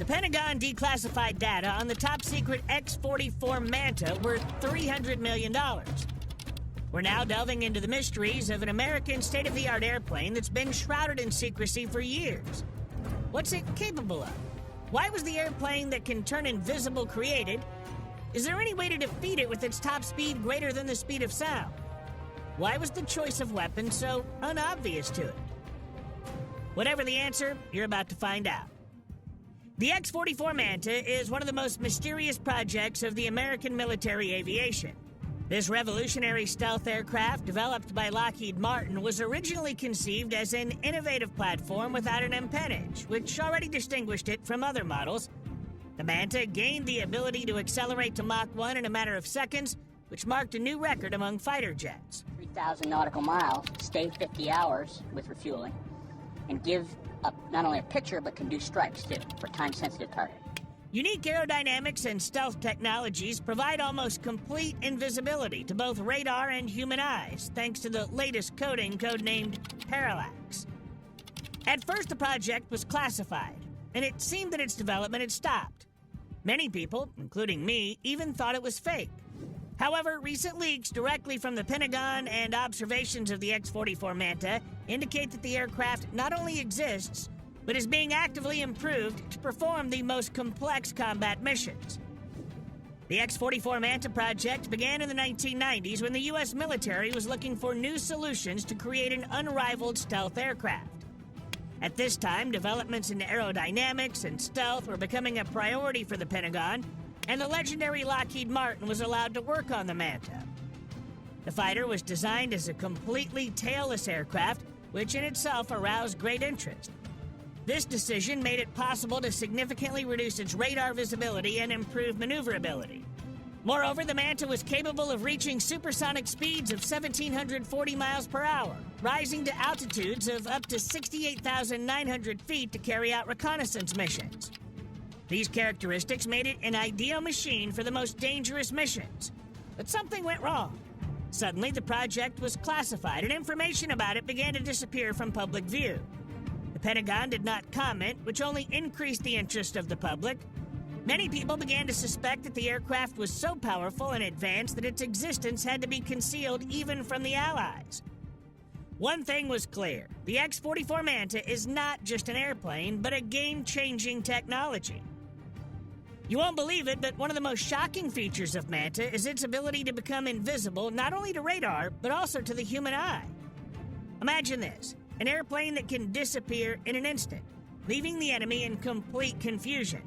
Pentagon declassified data on the top-secret X-44 Manta worth $300 million. We're now delving into the mysteries of an American state-of-the-art airplane that's been shrouded in secrecy for years. What's it capable of? Why was the airplane that can turn invisible created? Is there any way to defeat it with its top speed greater than the speed of sound? Why was the choice of weapon so unobvious to it? Whatever the answer, you're about to find out. The X-44 Manta is one of the most mysterious projects of the American military aviation. This revolutionary stealth aircraft, developed by Lockheed Martin, was originally conceived as an innovative platform without an empennage, which already distinguished it from other models. The Manta gained the ability to accelerate to Mach 1 in a matter of seconds, which marked a new record among fighter jets. 3,000 nautical miles, stay 50 hours with refueling, and give not only a picture, but can do strikes, too, for time-sensitive target. Unique aerodynamics and stealth technologies provide almost complete invisibility to both radar and human eyes, thanks to the latest coating codenamed Parallax. At first, the project was classified, and it seemed that its development had stopped. Many people, including me, even thought it was fake. However, recent leaks directly from the Pentagon and observations of the X-44 Manta indicate that the aircraft not only exists, but is being actively improved to perform the most complex combat missions. The X-44 Manta project began in the 1990s when the U.S. military was looking for new solutions to create an unrivaled stealth aircraft. At this time, developments in aerodynamics and stealth were becoming a priority for the Pentagon, and the legendary Lockheed Martin was allowed to work on the Manta. The fighter was designed as a completely tailless aircraft, which in itself aroused great interest. This decision made it possible to significantly reduce its radar visibility and improve maneuverability. Moreover, the Manta was capable of reaching supersonic speeds of 1,740 miles per hour, rising to altitudes of up to 68,900 feet to carry out reconnaissance missions. These characteristics made it an ideal machine for the most dangerous missions. But something went wrong. Suddenly, the project was classified, and information about it began to disappear from public view. The Pentagon did not comment, which only increased the interest of the public. Many people began to suspect that the aircraft was so powerful and advanced that its existence had to be concealed even from the Allies. One thing was clear: the X-44 Manta is not just an airplane, but a game-changing technology. You won't believe it, but one of the most shocking features of Manta is its ability to become invisible not only to radar, but also to the human eye. Imagine this: an airplane that can disappear in an instant, leaving the enemy in complete confusion.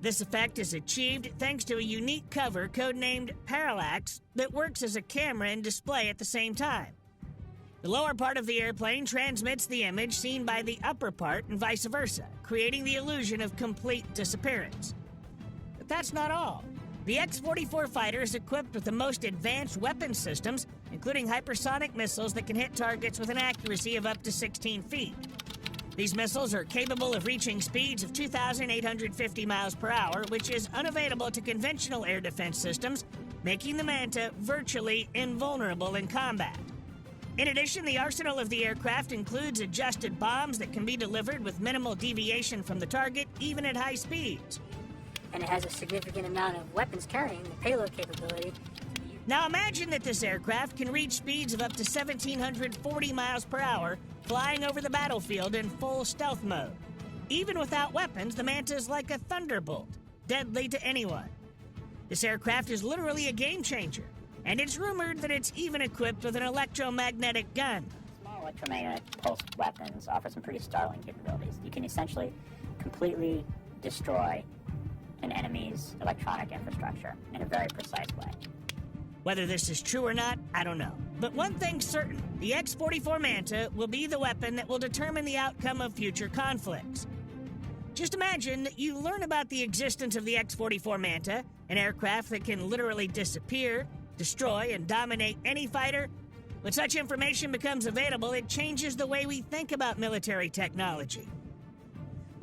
This effect is achieved thanks to a unique cover codenamed Parallax that works as a camera and display at the same time. The lower part of the airplane transmits the image seen by the upper part and vice versa, creating the illusion of complete disappearance. But that's not all. The X-44 fighter is equipped with the most advanced weapon systems, including hypersonic missiles that can hit targets with an accuracy of up to 16 feet. These missiles are capable of reaching speeds of 2,850 miles per hour, which is unavailable to conventional air defense systems, making the Manta virtually invulnerable in combat. In addition, the arsenal of the aircraft includes adjusted bombs that can be delivered with minimal deviation from the target, even at high speeds. And it has a significant amount of weapons carrying the payload capability. Now imagine that this aircraft can reach speeds of up to 1,740 miles per hour, flying over the battlefield in full stealth mode. Even without weapons, the Manta is like a thunderbolt, deadly to anyone. This aircraft is literally a game changer, and it's rumored that it's even equipped with an electromagnetic gun. Small electromagnetic pulse weapons offer some pretty startling capabilities. You can essentially completely destroy an enemy's electronic infrastructure in a very precise way. Whether this is true or not, I don't know. But one thing's certain: the X-44 Manta will be the weapon that will determine the outcome of future conflicts. Just imagine that you learn about the existence of the X-44 Manta, an aircraft that can literally disappear, destroy, and dominate any fighter. When such information becomes available, it changes the way we think about military technology.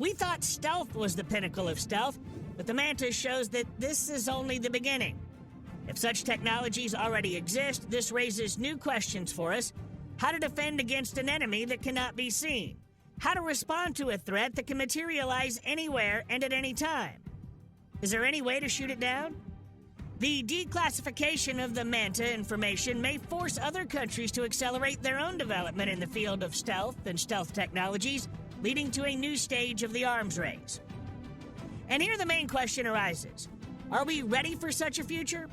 We thought stealth was the pinnacle of stealth, but the Manta shows that this is only the beginning. If such technologies already exist, this raises new questions for us. How to defend against an enemy that cannot be seen? how to respond to a threat that can materialize anywhere and at any time. Is there any way to shoot it down? The declassification of the Manta information may force other countries to accelerate their own development in the field of stealth and stealth technologies, leading to a new stage of the arms race. And here the main question arises. Are we ready for such a future?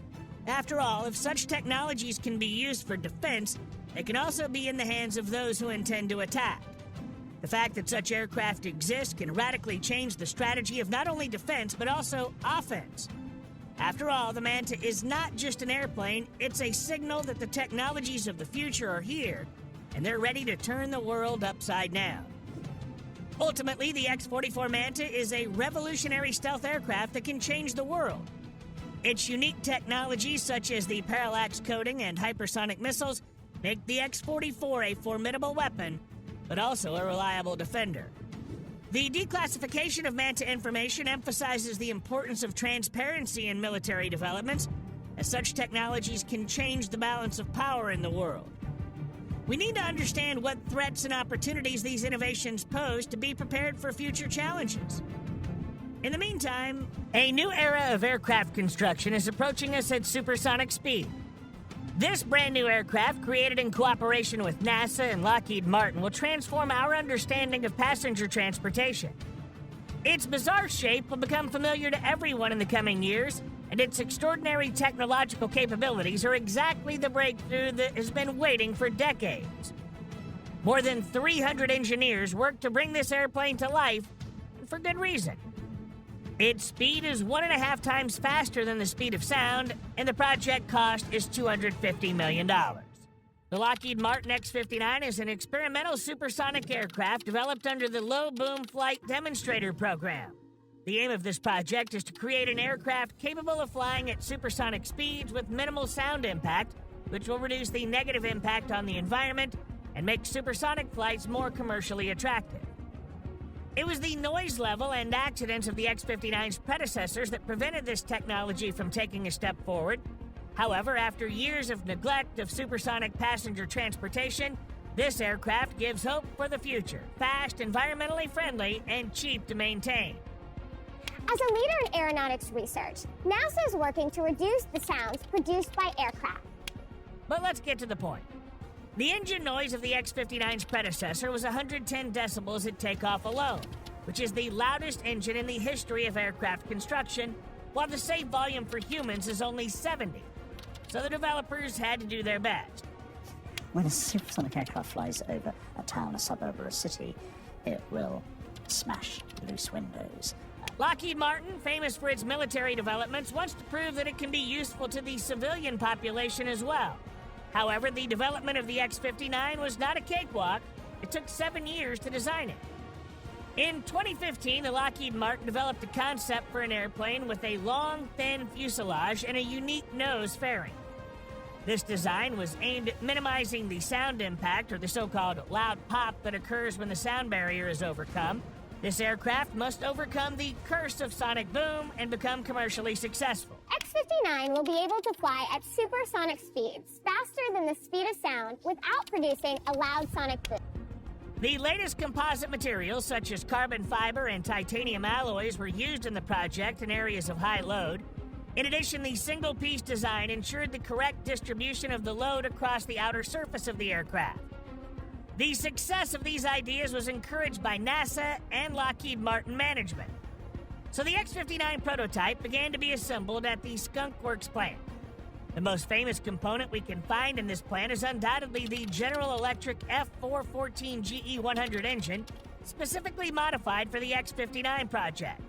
After all, if such technologies can be used for defense, they can also be in the hands of those who intend to attack. The fact that such aircraft exist can radically change the strategy of not only defense, but also offense. After all, the Manta is not just an airplane, it's a signal that the technologies of the future are here, and they're ready to turn the world upside down. Ultimately, the X-44 Manta is a revolutionary stealth aircraft that can change the world. Its unique technologies, such as the parallax coating and hypersonic missiles, make the X-44 a formidable weapon, but also a reliable defender. The declassification of Manta information emphasizes the importance of transparency in military developments, as such technologies can change the balance of power in the world. We need to understand what threats and opportunities these innovations pose to be prepared for future challenges. In the meantime, a new era of aircraft construction is approaching us at supersonic speed. This brand new aircraft, created in cooperation with NASA and Lockheed Martin, will transform our understanding of passenger transportation. Its bizarre shape will become familiar to everyone in the coming years, and its extraordinary technological capabilities are exactly the breakthrough that has been waiting for decades. More than 300 engineers worked to bring this airplane to life, and for good reason. Its speed is 1.5 times faster than the speed of sound, and the project cost is $250 million. The Lockheed Martin X-59 is an experimental supersonic aircraft developed under the Low Boom Flight Demonstrator Program. The aim of this project is to create an aircraft capable of flying at supersonic speeds with minimal sound impact, which will reduce the negative impact on the environment and make supersonic flights more commercially attractive. It was the noise level and accidents of the X-59's predecessors that prevented this technology from taking a step forward. However, after years of neglect of supersonic passenger transportation, this aircraft gives hope for the future, fast, environmentally friendly, and cheap to maintain. As a leader in aeronautics research, NASA is working to reduce the sounds produced by aircraft. But let's get to the point. The engine noise of the X-59's predecessor was 110 decibels at takeoff alone, which is the loudest engine in the history of aircraft construction, while the safe volume for humans is only 70. So the developers had to do their best. When a supersonic aircraft flies over a town, a suburb, or a city, it will smash loose windows. Lockheed Martin, famous for its military developments, wants to prove that it can be useful to the civilian population as well. However, the development of the X-59 was not a cakewalk. It took 7 years to design it. In 2015, the Lockheed Martin developed a concept for an airplane with a long, thin fuselage and a unique nose fairing. This design was aimed at minimizing the sound impact, or the so-called loud pop that occurs when the sound barrier is overcome. This aircraft must overcome the curse of sonic boom and become commercially successful. X-59 will be able to fly at supersonic speeds, faster than the speed of sound, without producing a loud sonic boom. The latest composite materials, such as carbon fiber and titanium alloys, were used in the project in areas of high load. In addition, the single-piece design ensured the correct distribution of the load across the outer surface of the aircraft. The success of these ideas was encouraged by NASA and Lockheed Martin management. So the X-59 prototype began to be assembled at the Skunk Works plant. The most famous component we can find in this plant is undoubtedly the General Electric F414 GE100 engine, specifically modified for the X-59 project.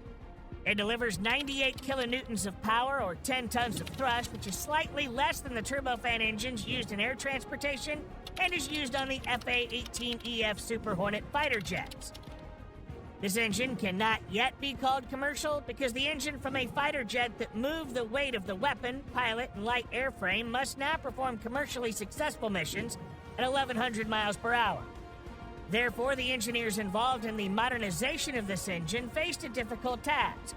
It delivers 98 kilonewtons of power, or 10 tons of thrust, which is slightly less than the turbofan engines used in air transportation and is used on the FA-18EF Super Hornet fighter jets. This engine cannot yet be called commercial because the engine from a fighter jet that moved the weight of the weapon, pilot, and light airframe must now perform commercially successful missions at 1,100 miles per hour. Therefore, the engineers involved in the modernization of this engine faced a difficult task.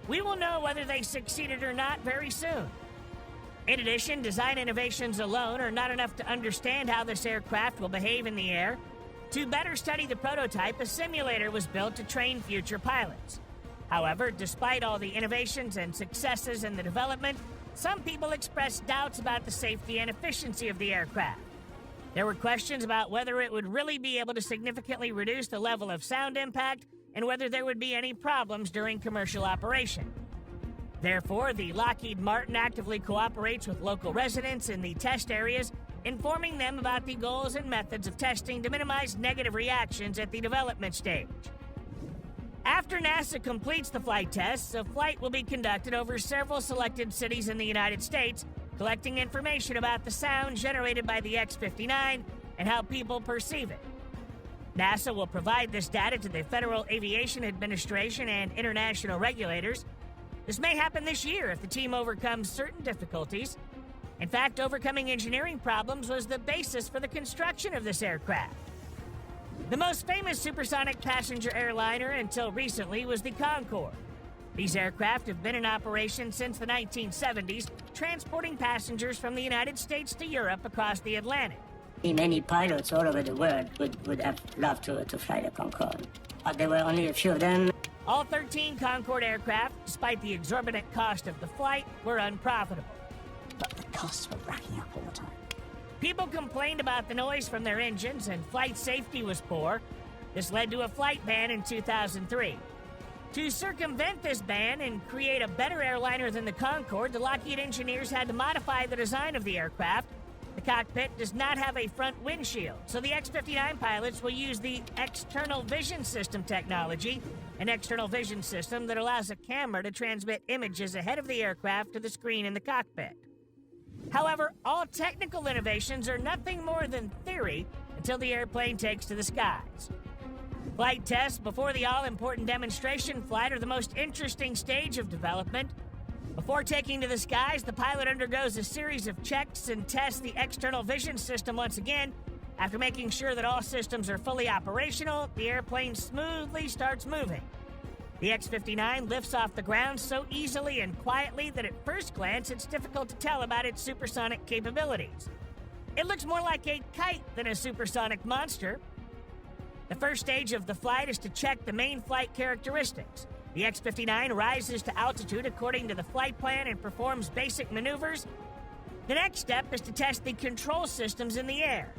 We will know whether they succeeded or not very soon. In addition, design innovations alone are not enough to understand how this aircraft will behave in the air. To better study the prototype, a simulator was built to train future pilots. However, despite all the innovations and successes in the development, some people expressed doubts about the safety and efficiency of the aircraft. There were questions about whether it would really be able to significantly reduce the level of sound impact and whether there would be any problems during commercial operation. Therefore, the Lockheed Martin actively cooperates with local residents in the test areas, informing them about the goals and methods of testing to minimize negative reactions at the development stage. After NASA completes the flight tests, a flight will be conducted over several selected cities in the United States, collecting information about the sound generated by the X-59 and how people perceive it. NASA will provide this data to the Federal Aviation Administration and international regulators. This may happen this year if the team overcomes certain difficulties. In fact, overcoming engineering problems was the basis for the construction of this aircraft. The most famous supersonic passenger airliner until recently was the Concorde. These aircraft have been in operation since the 1970s, transporting passengers from the United States to Europe across the Atlantic. Many pilots all over the world would have loved to fly the Concorde, but there were only a few of them. All 13 Concorde aircraft, despite the exorbitant cost of the flight, were unprofitable. But the costs were racking up all the time. People complained about the noise from their engines and flight safety was poor. This led to a flight ban in 2003. To circumvent this ban and create a better airliner than the Concorde, the Lockheed engineers had to modify the design of the aircraft. The cockpit does not have a front windshield, so the X-59 pilots will use the external vision system technology, an external vision system that allows a camera to transmit images ahead of the aircraft to the screen in the cockpit. However, all technical innovations are nothing more than theory until the airplane takes to the skies. Flight tests before the all-important demonstration flight are the most interesting stage of development. Before taking to the skies, the pilot undergoes a series of checks and tests the external vision system once again. After making sure that all systems are fully operational, the airplane smoothly starts moving. The X-59 lifts off the ground so easily and quietly that at first glance it's difficult to tell about its supersonic capabilities. It looks more like a kite than a supersonic monster. The first stage of the flight is to check the main flight characteristics. The X-59 rises to altitude according to the flight plan and performs basic maneuvers. The next step is to test the control systems in the air.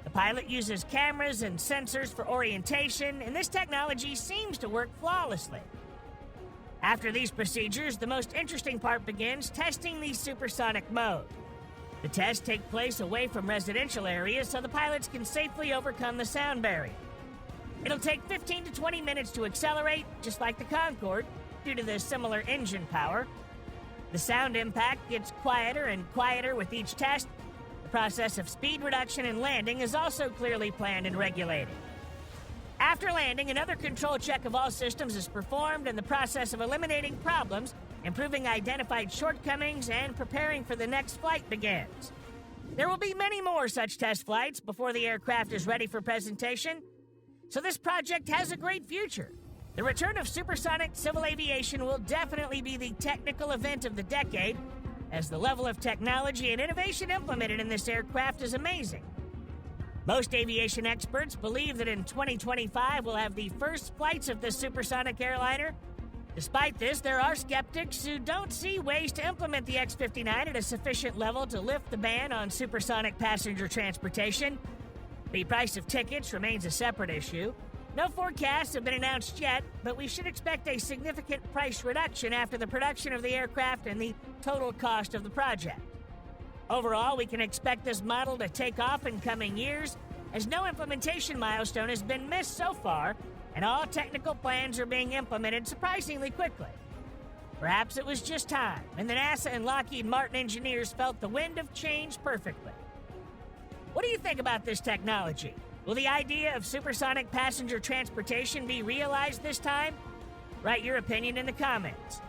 The pilot uses cameras and sensors for orientation, and this technology seems to work flawlessly. After these procedures, the most interesting part begins, testing the supersonic mode. The tests take place away from residential areas so the pilots can safely overcome the sound barrier. It'll take 15 to 20 minutes to accelerate, just like the Concorde, due to the similar engine power. The sound impact gets quieter and quieter with each test. The process of speed reduction and landing is also clearly planned and regulated. After landing, another control check of all systems is performed in the process of eliminating problems, improving identified shortcomings, and preparing for the next flight begins. There will be many more such test flights before the aircraft is ready for presentation. So this project has a great future. The return of supersonic civil aviation will definitely be the technical event of the decade, as the level of technology and innovation implemented in this aircraft is amazing. Most aviation experts believe that in 2025 we'll have the first flights of the supersonic airliner. Despite this, there are skeptics who don't see ways to implement the X-59 at a sufficient level to lift the ban on supersonic passenger transportation. The price of tickets remains a separate issue. No forecasts have been announced yet, but we should expect a significant price reduction after the production of the aircraft and the total cost of the project. Overall, we can expect this model to take off in coming years, as no implementation milestone has been missed so far, and all technical plans are being implemented surprisingly quickly. Perhaps it was just time, and the NASA and Lockheed Martin engineers felt the wind of change perfectly. What do you think about this technology? Will the idea of supersonic passenger transportation be realized this time? Write your opinion in the comments.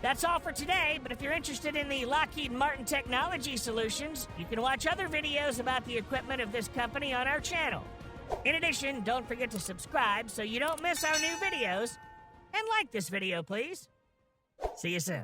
That's all for today, but if you're interested in the Lockheed Martin technology solutions, you can watch other videos about the equipment of this company on our channel. In addition, don't forget to subscribe so you don't miss our new videos, and like this video, please. See you soon.